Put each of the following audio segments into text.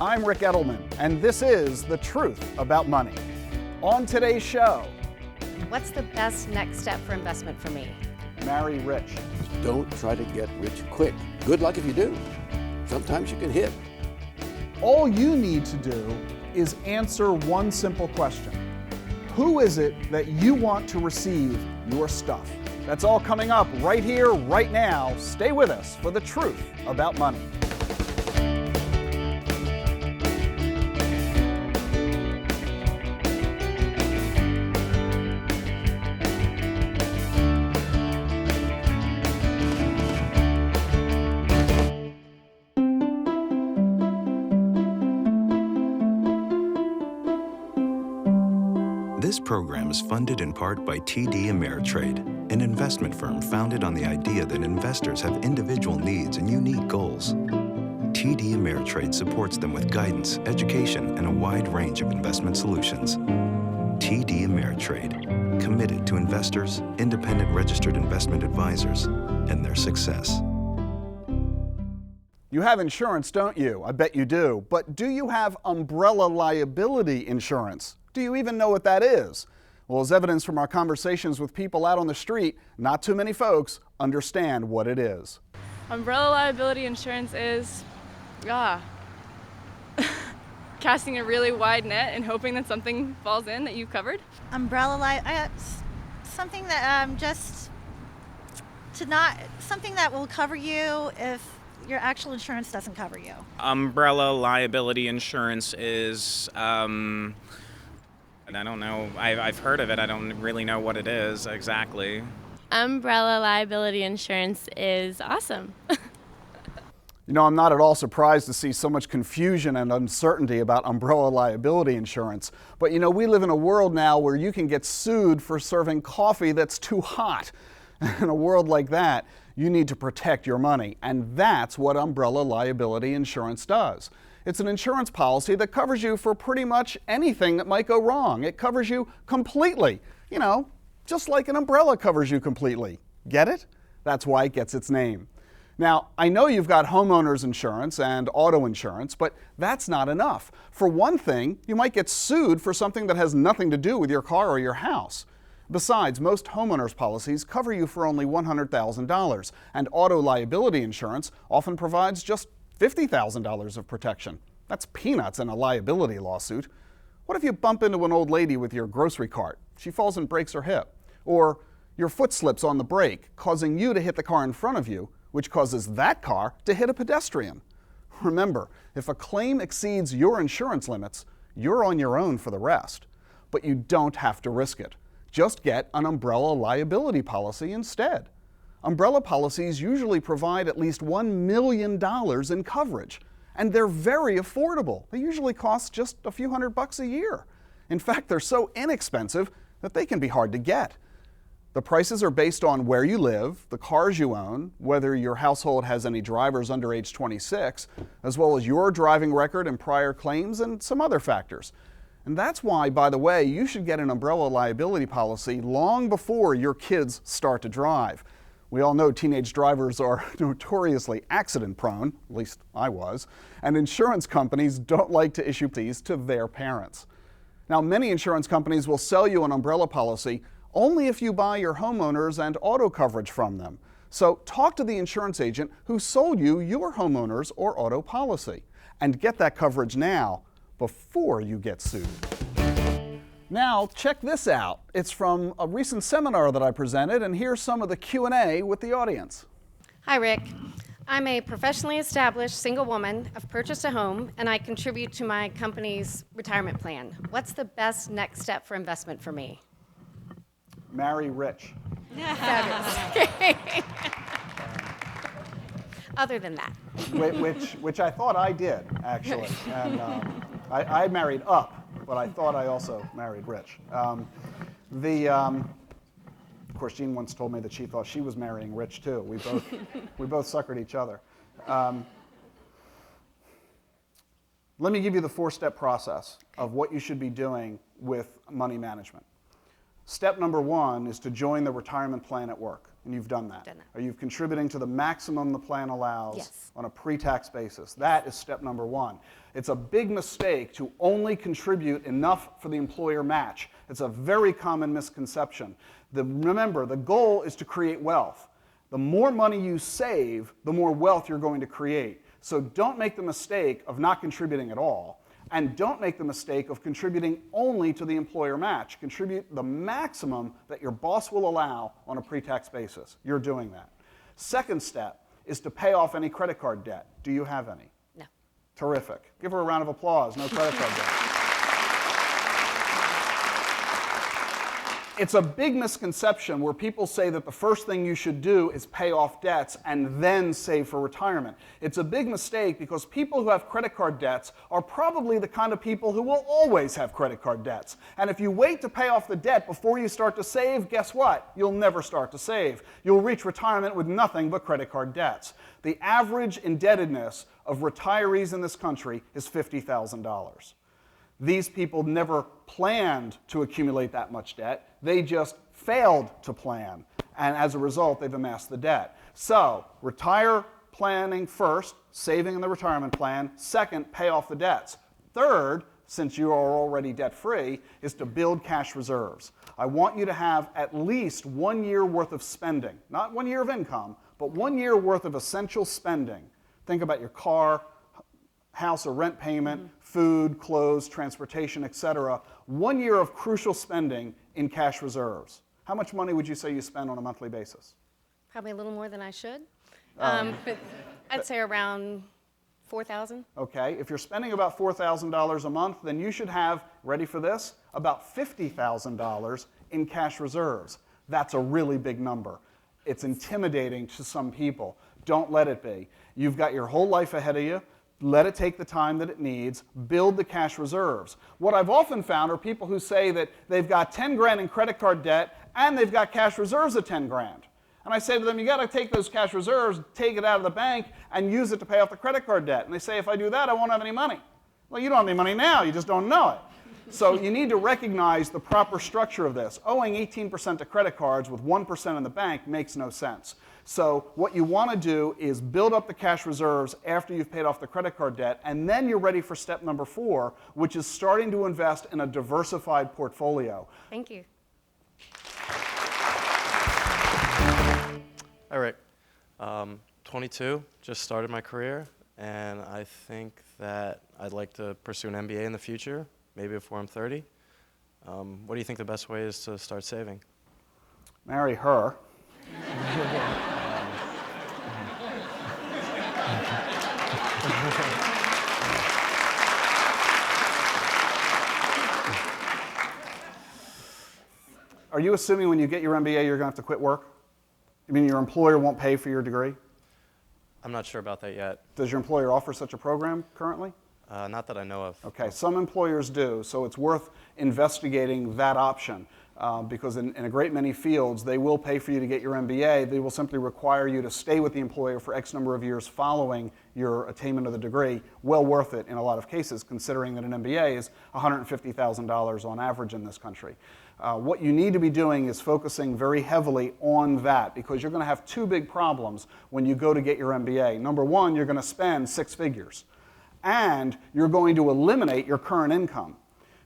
I'm Ric Edelman, and this is The Truth About Money. On today's show, what's the best next step for investment for me? Marry rich. Don't try to get rich quick. Good luck if you do. Sometimes you can hit. All you need to do is answer one simple question. Who is it that you want to receive your stuff? That's all coming up right here, right now. Stay with us for The Truth About Money. This program is funded in part by TD Ameritrade, an investment firm founded on the idea that investors have individual needs and unique goals. TD Ameritrade supports them with guidance, education, and a wide range of investment solutions. TD Ameritrade, committed to investors, independent registered investment advisors, and their success. You have insurance, don't you? I bet you do. But do you have umbrella liability insurance? Do you even know what that is? Well, as evidence from our conversations with people out on the street, not too many folks understand what it is. Umbrella liability insurance is, casting a really wide net and hoping that something falls in that you've covered. Umbrella something that something that will cover you if your actual insurance doesn't cover you. Umbrella liability insurance is, I don't know, I've heard of it, I don't really know what it is exactly. Umbrella liability insurance is awesome. You know, I'm not at all surprised to see so much confusion and uncertainty about umbrella liability insurance. But you know, we live in a world now where you can get sued for serving coffee that's too hot. In a world like that, you need to protect your money, and that's what umbrella liability insurance does. It's an insurance policy that covers you for pretty much anything that might go wrong. It covers you completely, you know, just like an umbrella covers you completely. Get it? That's why it gets its name. Now, I know you've got homeowners insurance and auto insurance, but that's not enough. For one thing, you might get sued for something that has nothing to do with your car or your house. Besides, most homeowners policies cover you for only $100,000, and auto liability insurance often provides just $50,000 of protection. That's peanuts in a liability lawsuit. What if you bump into an old lady with your grocery cart? She falls and breaks her hip. Or your foot slips on the brake, causing you to hit the car in front of you, which causes that car to hit a pedestrian. Remember, if a claim exceeds your insurance limits, you're on your own for the rest. But you don't have to risk it. Just get an umbrella liability policy instead. Umbrella policies usually provide at least $1 million in coverage, and they're very affordable. They usually cost just a few $100 a year. In fact, they're so inexpensive that they can be hard to get. The prices are based on where you live, the cars you own, whether your household has any drivers under age 26, as well as your driving record and prior claims, and some other factors. And that's why, by the way, you should get an umbrella liability policy long before your kids start to drive. We all know teenage drivers are notoriously accident prone, at least I was, and insurance companies don't like to issue these to their parents. Now, many insurance companies will sell you an umbrella policy only if you buy your homeowners and auto coverage from them. So talk to the insurance agent who sold you your homeowners or auto policy and get that coverage now before you get sued. Now, check this out. It's from a recent seminar that I presented, and here's some of the Q&A with the audience. Hi, Rick. I'm a professionally established single woman. I've purchased a home, and I contribute to my company's retirement plan. What's the best next step for investment for me? Marry rich. Fabulous. Other than that. Which I thought I did, actually. And I married up, but I thought I also married rich. Of course, Jean once told me that she thought she was marrying rich too. We both suckered each other. Let me give you the 4-step process of what you should be doing with money management. Step number 1 is to join the retirement plan at work. And you've done that. Done that. Are you contributing to the maximum the plan allows Yes. on a pre-tax basis? That is step number one. It's a big mistake to only contribute enough for the employer match. It's a very common misconception. Remember, the goal is to create wealth. The more money you save, the more wealth you're going to create. So don't make the mistake of not contributing at all. And don't make the mistake of contributing only to the employer match. Contribute the maximum that your boss will allow on a pre-tax basis. You're doing that. Second step is to pay off any credit card debt. Do you have any? No. Terrific. Give her a round of applause. No credit card debt. It's a big misconception where people say that the first thing you should do is pay off debts and then save for retirement. It's a big mistake because people who have credit card debts are probably the kind of people who will always have credit card debts. And if you wait to pay off the debt before you start to save, guess what? You'll never start to save. You'll reach retirement with nothing but credit card debts. The average indebtedness of retirees in this country is $50,000. These people never planned to accumulate that much debt. They just failed to plan. And as a result, they've amassed the debt. So, retire planning first, saving in the retirement plan. Second, pay off the debts. Third, since you are already debt-free, is to build cash reserves. I want you to have at least 1 year worth of spending. Not 1 year of income, but 1 year worth of essential spending. Think about your car, house or rent payment, food, clothes, transportation, etc. 1 year of crucial spending in cash reserves. How much money would you say you spend on a monthly basis? Probably a little more than I should. But I'd say around $4,000. Okay, if you're spending about $4,000 a month, then you should have, ready for this, about $50,000 in cash reserves. That's a really big number. It's intimidating to some people. Don't let it be. You've got your whole life ahead of you. Let it take the time that it needs. Build the cash reserves. What I've often found are people who say that they've got 10 grand in credit card debt and they've got cash reserves of 10 grand. And I say to them, you got to take those cash reserves, take it out of the bank, and use it to pay off the credit card debt. And they say, if I do that, I won't have any money. Well, you don't have any money now. You just don't know it. So you need to recognize the proper structure of this. Owing 18% to credit cards with 1% in the bank makes no sense. So what you want to do is build up the cash reserves after you've paid off the credit card debt, and then you're ready for step number 4, which is starting to invest in a diversified portfolio. Thank you. Hi, Rick. 22, just started my career, and I think that I'd like to pursue an MBA in the future, maybe before I'm 30. What do you think the best way is to start saving? Marry her. Are you assuming when you get your MBA you're going to have to quit work? You mean your employer won't pay for your degree? I'm not sure about that yet. Does your employer offer such a program currently? Not that I know of. Okay, some employers do, so it's worth investigating that option because in a great many fields, they will pay for you to get your MBA. They will simply require you to stay with the employer for X number of years following your attainment of the degree. Well worth it in a lot of cases, considering that an MBA is $150,000 on average in this country. What you need to be doing is focusing very heavily on that because you're going to have two big problems when you go to get your MBA. Number one, you're going to spend 6 figures. And you're going to eliminate your current income.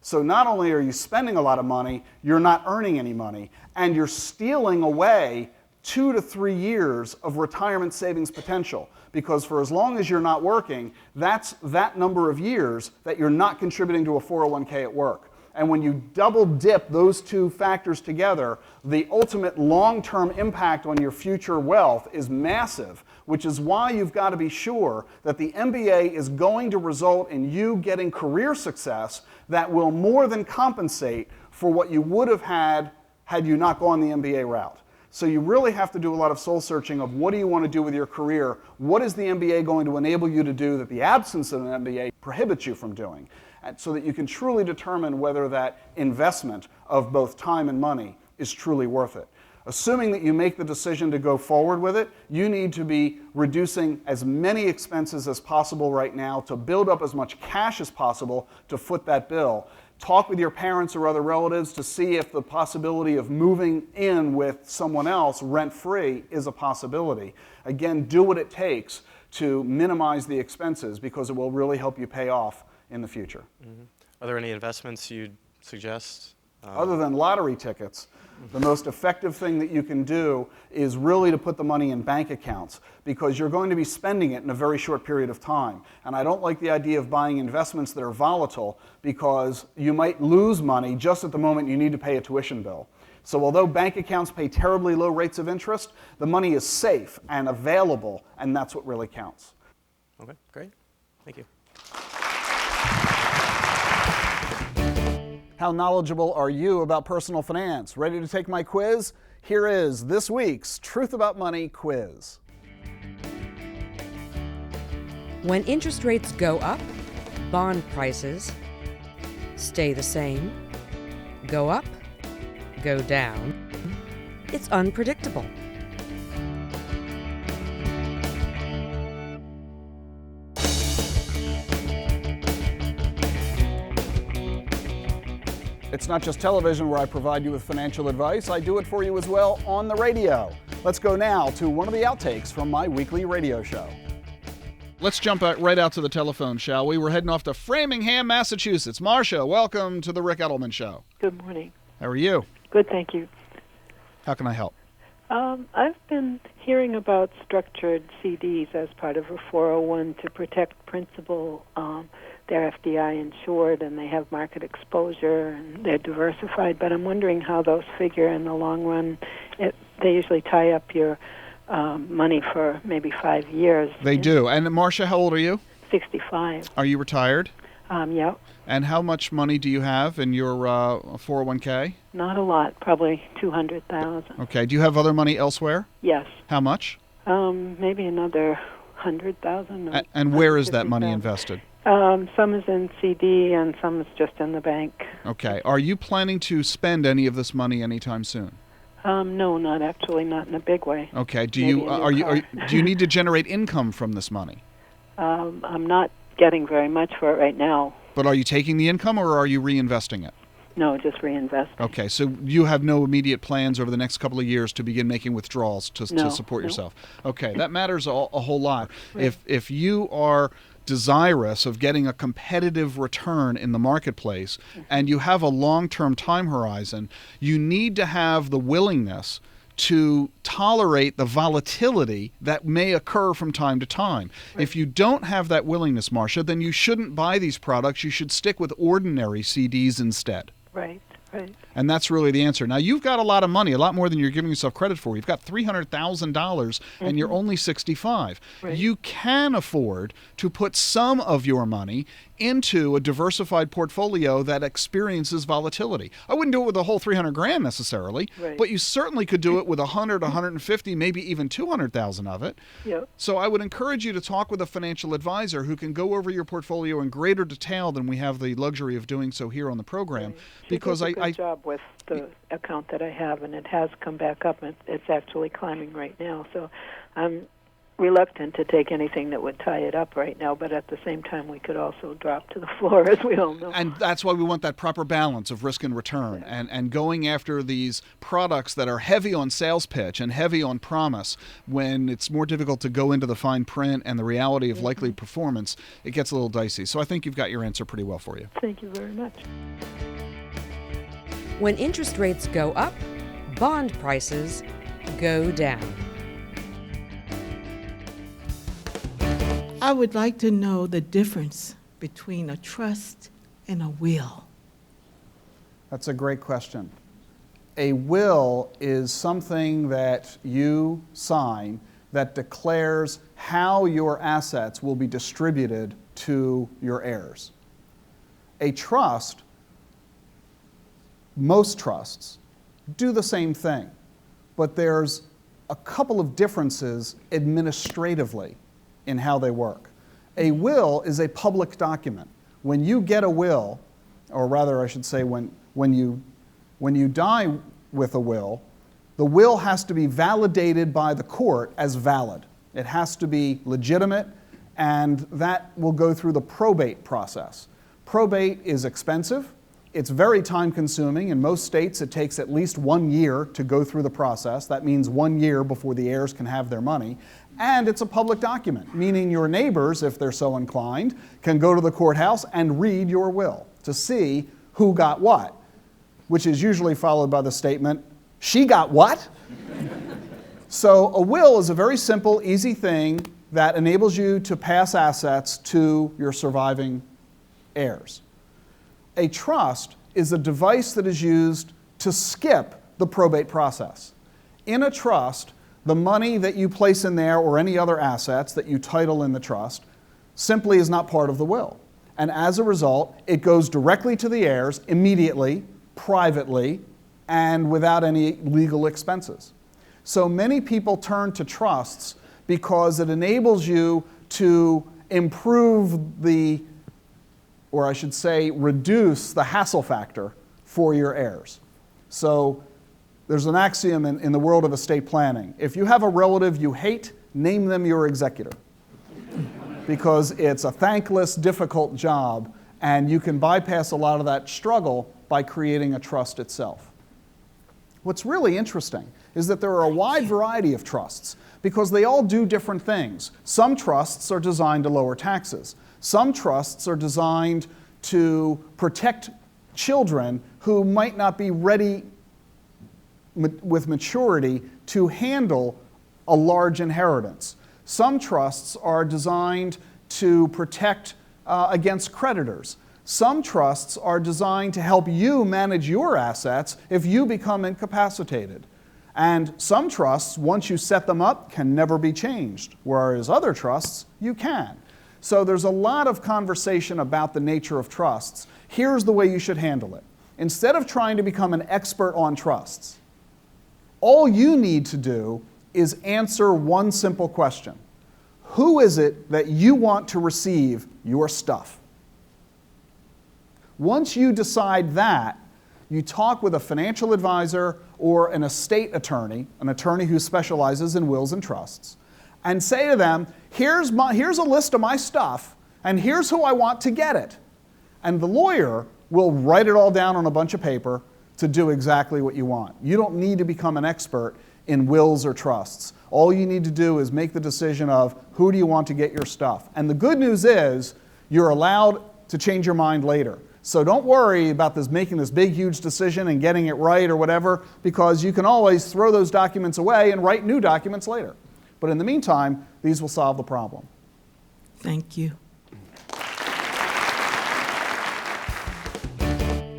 So not only are you spending a lot of money, you're not earning any money, and you're stealing away 2 to 3 years of retirement savings potential. Because for as long as you're not working, that's that number of years that you're not contributing to a 401k at work. And when you double dip those two factors together, the ultimate long-term impact on your future wealth is massive, which is why you've got to be sure that the MBA is going to result in you getting career success that will more than compensate for what you would have had you not gone the MBA route. So you really have to do a lot of soul searching of what do you want to do with your career? What is the MBA going to enable you to do that the absence of an MBA prohibits you from doing? And so that you can truly determine whether that investment of both time and money is truly worth it. Assuming that you make the decision to go forward with it, you need to be reducing as many expenses as possible right now to build up as much cash as possible to foot that bill. Talk with your parents or other relatives to see if the possibility of moving in with someone else rent-free is a possibility. Again, do what it takes to minimize the expenses because it will really help you pay off in the future. Mm-hmm. Are there any investments you'd suggest? Other than lottery tickets, the most effective thing that you can do is really to put the money in bank accounts because you're going to be spending it in a very short period of time. And I don't like the idea of buying investments that are volatile because you might lose money just at the moment you need to pay a tuition bill. So although bank accounts pay terribly low rates of interest, the money is safe and available, and that's what really counts. Okay, great. Thank you. How knowledgeable are you about personal finance? Ready to take my quiz? Here is this week's Truth About Money quiz. When interest rates go up, bond prices stay the same, go up, go down. It's unpredictable. It's not just television where I provide you with financial advice. I do it for you as well on the radio. Let's go now to one of the outtakes from my weekly radio show. Let's jump right out to the telephone, shall we? We're heading off to Framingham, Massachusetts. Marcia, welcome to the Ric Edelman Show. Good morning. How are you? Good, thank you. How can I help? I've been hearing about structured CDs as part of a 401 to protect principal. They're FDI insured and they have market exposure and they're diversified, but I'm wondering how those figure in the long run. They usually tie up your money for maybe 5 years. They do. And Marcia, how old are you? 65. Are you retired? Yeah. And how much money do you have in your 401k? Not a lot, probably $200,000. Okay. Do you have other money elsewhere? Yes. How much? Maybe another $100,000. And where is that money invested? Some is in CD and some is just in the bank. Okay. Are you planning to spend any of this money anytime soon? No, not actually, not in a big way. Okay. Do Maybe you do you need to generate income from this money? I'm not getting very much for it right now. But are you taking the income or are you reinvesting it? No, just reinvest. Okay, so you have no immediate plans over the next couple of years to begin making withdrawals to support yourself. Okay, that matters a whole lot. Right. If you are desirous of getting a competitive return in the marketplace and you have a long-term time horizon, you need to have the willingness to tolerate the volatility that may occur from time to time. Right. If you don't have that willingness, Marcia, then you shouldn't buy these products. You should stick with ordinary CDs instead. Right, right. And that's really the answer. Now, you've got a lot of money, a lot more than you're giving yourself credit for. You've got $300,000 and you're only 65. Right. You can afford to put some of your money into a diversified portfolio that experiences volatility. I wouldn't do it with the whole $300,000 necessarily, but you certainly could do it with 100, 150, maybe even 200,000 of it. Yep. So I would encourage you to talk with a financial advisor who can go over your portfolio in greater detail than we have the luxury of doing so here on the program. Right. Because I did a good job with the account that I have, and it has come back up, and it's actually climbing right now. So I'm reluctant to take anything that would tie it up right now, but at the same time we could also drop to the floor, as we all know. And that's why we want that proper balance of risk and return, and going after these products that are heavy on sales pitch and heavy on promise when it's more difficult to go into the fine print and the reality of likely performance. It gets a little dicey. So I think you've got your answer pretty well for you. Thank you very much. When interest rates go up, bond prices go down. I would like to know the difference between a trust and a will. That's a great question. A will is something that you sign that declares how your assets will be distributed to your heirs. A trust, most trusts, do the same thing, but there's a couple of differences administratively in how they work. A will is a public document. When you get a will, or rather I should say when you die with a will, the will has to be validated by the court as valid. It has to be legitimate, and that will go through the probate process. Probate is expensive. It's very time consuming. In most states, it takes at least 1 year to go through the process. That means 1 year before the heirs can have their money. And it's a public document, meaning your neighbors, if they're so inclined, can go to the courthouse and read your will to see who got what, which is usually followed by the statement, "She got what?" So a will is a very simple, easy thing that enables you to pass assets to your surviving heirs. A trust is a device that is used to skip the probate process. In a trust, the money that you place in there or any other assets that you title in the trust simply is not part of the will. And as a result, it goes directly to the heirs immediately, privately, and without any legal expenses. So many people turn to trusts because it enables you to improve the, or I should say, reduce the hassle factor for your heirs. So there's an axiom in the world of estate planning. If you have a relative you hate, name them your executor. Because it's a thankless, difficult job, and you can bypass a lot of that struggle by creating a trust itself. What's really interesting is that there are a wide variety of trusts because they all do different things. Some trusts are designed to lower taxes. Some trusts are designed to protect children who might not be ready with maturity to handle a large inheritance. Some trusts are designed to protect against creditors. Some trusts are designed to help you manage your assets if you become incapacitated. And some trusts, once you set them up, can never be changed, whereas other trusts, you can. So there's a lot of conversation about the nature of trusts. Here's the way you should handle it. Instead of trying to become an expert on trusts, all you need to do is answer one simple question. Who is it that you want to receive your stuff? Once you decide that, you talk with a financial advisor or an estate attorney, an attorney who specializes in wills and trusts, and say to them, here's a list of my stuff, and here's who I want to get it. And the lawyer will write it all down on a bunch of paper to do exactly what you want. You don't need to become an expert in wills or trusts. All you need to do is make the decision of who do you want to get your stuff. And the good news is you're allowed to change your mind later. So don't worry about making this big, huge decision and getting it right or whatever, because you can always throw those documents away and write new documents later. But in the meantime, these will solve the problem. Thank you.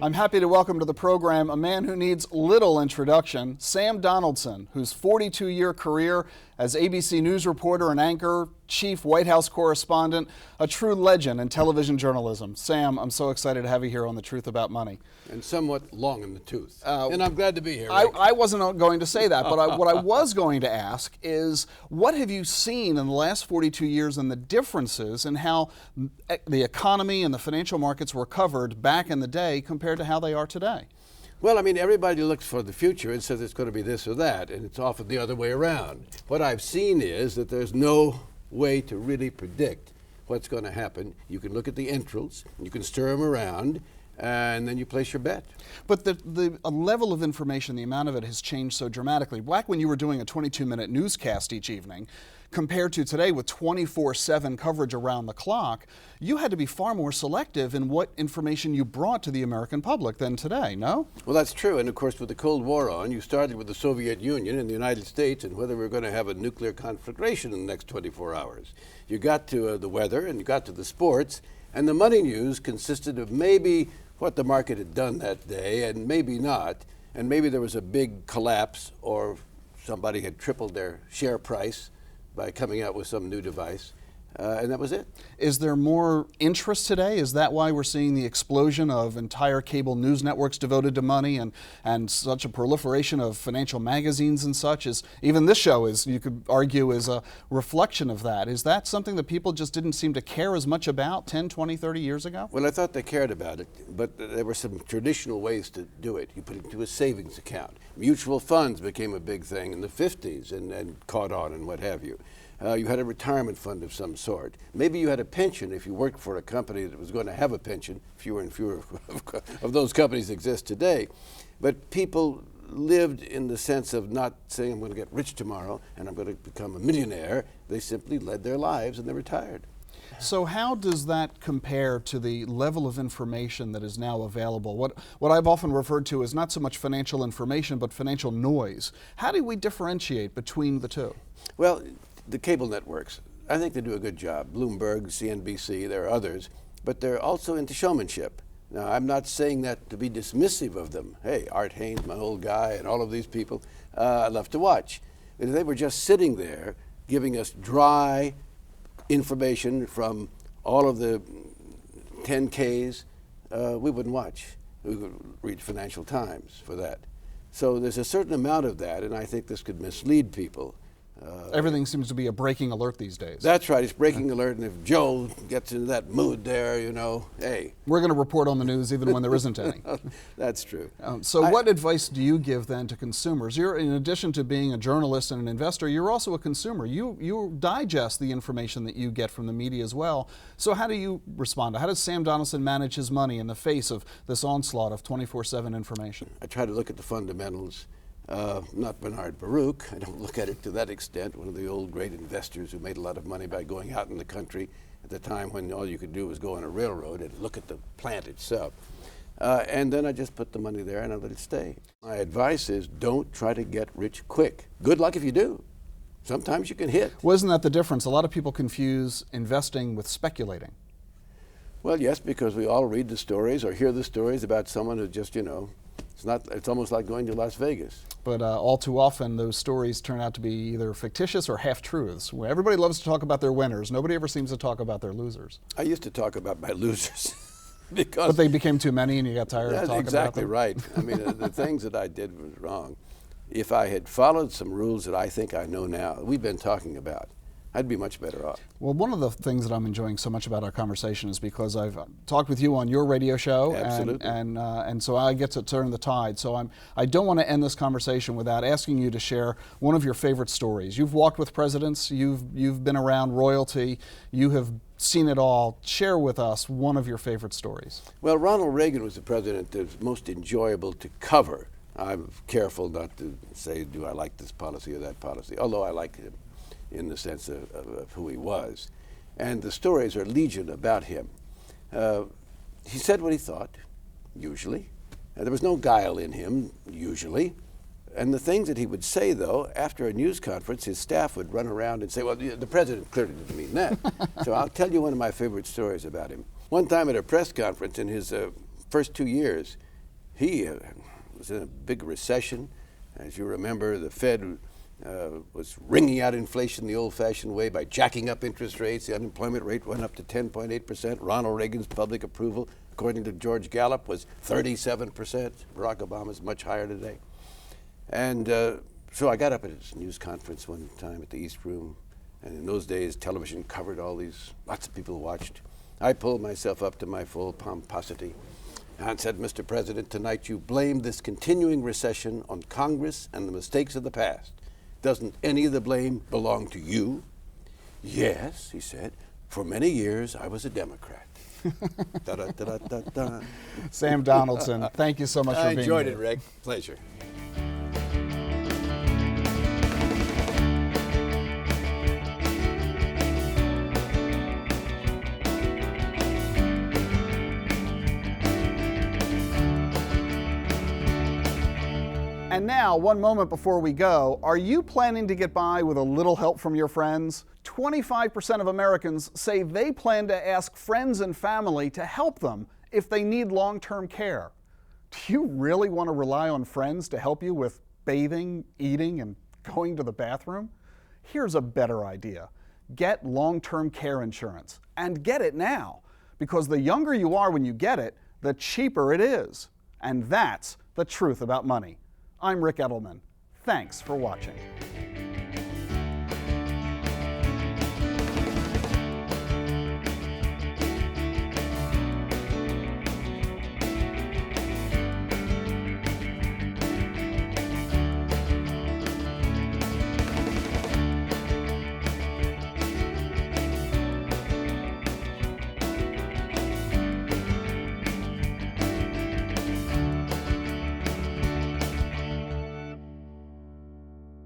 I'm happy to welcome to the program a man who needs little introduction, Sam Donaldson, whose 42-year career as ABC News reporter and anchor, chief White House correspondent, a true legend in television journalism. Sam, I'm so excited to have you here on The Truth About Money. And somewhat long in the tooth. And I'm glad to be here. I wasn't going to say that, but what I was going to ask is, what have you seen in the last 42 years and the differences in how the economy and the financial markets were covered back in the day compared to how they are today? Well, I mean, everybody looks for the future and says it's going to be this or that, and it's often the other way around. What I've seen is that there's no way to really predict what's going to happen. You can look at the entrants, you can stir them around, and then you place your bet. But the level of information, the amount of it has changed so dramatically. Back when you were doing a 22-minute newscast each evening, compared to today with 24/7 coverage around the clock, you had to be far more selective in what information you brought to the American public than today, no? Well, that's true. And of course, with the Cold War on, you started with the Soviet Union and the United States and whether we're going to have a nuclear conflagration in the next 24 hours. You got to the weather and you got to the sports, and the money news consisted of maybe what the market had done that day and maybe not, and maybe there was a big collapse or somebody had tripled their share price by coming out with some new device, and that was it. Is there more interest today? Is that why we're seeing the explosion of entire cable news networks devoted to money and such a proliferation of financial magazines and such? Even this show is, you could argue, is a reflection of that. Is that something that people just didn't seem to care as much about 10, 20, 30 years ago? Well, I thought they cared about it, but there were some traditional ways to do it. You put it into a savings account. Mutual funds became a big thing in the 50s and caught on and what have you. You had a retirement fund of some sort. Maybe you had a pension if you worked for a company that was going to have a pension. Fewer and fewer of those companies exist today. But people lived in the sense of not saying, I'm going to get rich tomorrow and I'm going to become a millionaire. They simply led their lives and they retired. So how does that compare to the level of information that is now available? What I've often referred to is not so much financial information, but financial noise. How do we differentiate between the two? Well, the cable networks, I think they do a good job. Bloomberg, CNBC, there are others, but they're also into showmanship. Now, I'm not saying that to be dismissive of them. Hey, Art Haynes, my old guy, and all of these people, I love to watch. If they were just sitting there giving us dry information from all of the 10Ks, we wouldn't watch. We would read Financial Times for that. So there's a certain amount of that, and I think this could mislead people. Everything seems to be a breaking alert these days. That's right, it's breaking alert, and if Joe gets into that mood there, you know, hey. We're going to report on the news even when there isn't any. That's true. So what advice do you give then to consumers? You're, in addition to being a journalist and an investor, you're also a consumer. You digest the information that you get from the media as well. So how do you respond? How does Sam Donaldson manage his money in the face of this onslaught of 24/7 information? I try to look at the fundamentals. Not Bernard Baruch. I don't look at it to that extent. One of the old great investors who made a lot of money by going out in the country at the time when all you could do was go on a railroad and look at the plant itself. And then I just put the money there and I let it stay. My advice is don't try to get rich quick. Good luck if you do. Sometimes you can hit. Well, isn't that the difference? A lot of people confuse investing with speculating. Well, yes, because we all read the stories or hear the stories about someone who just, you know, it's almost like going to Las Vegas. But all too often, those stories turn out to be either fictitious or half-truths. Everybody loves to talk about their winners. Nobody ever seems to talk about their losers. I used to talk about my losers. But they became too many and you got tired of talking exactly about them? Right. I mean, the things that I did was wrong. If I had followed some rules that I think I know now, we've been talking about, I'd be much better off. Well, one of the things that I'm enjoying so much about our conversation is because I've talked with you on your radio show, and so I get to turn the tide. So I don't want to end this conversation without asking you to share one of your favorite stories. You've walked with presidents, you've been around royalty, you have seen it all. Share with us one of your favorite stories. Well, Ronald Reagan was the president that was most enjoyable to cover. I'm careful not to say, do I like this policy or that policy, although I like him in the sense of who he was. And the stories are legion about him. He said what he thought, usually. There was no guile in him, usually. And the things that he would say, though, after a news conference, his staff would run around and say, well, the president clearly didn't mean that. So I'll tell you one of my favorite stories about him. One time at a press conference in his first 2 years, he was in a big recession. As you remember, the Fed was wringing out inflation the old-fashioned way by jacking up interest rates. The unemployment rate went up to 10.8%. Ronald Reagan's public approval, according to George Gallup, was 37%. Barack Obama's much higher today. And so I got up at his news conference one time at the East Room, and in those days television covered all these, lots of people watched. I pulled myself up to my full pomposity and said, Mr. President, tonight you blame this continuing recession on Congress and the mistakes of the past. Doesn't any of the blame belong to you? Yes, he said. For many years, I was a Democrat. Da-da-da-da-da-da. Sam Donaldson, thank you so much for being here. I enjoyed it, Rick. Pleasure. And now, one moment before we go, are you planning to get by with a little help from your friends? 25% of Americans say they plan to ask friends and family to help them if they need long-term care. Do you really want to rely on friends to help you with bathing, eating, and going to the bathroom? Here's a better idea. Get long-term care insurance, and get it now, because the younger you are when you get it, the cheaper it is. And that's the truth about money. I'm Ric Edelman. Thanks for watching.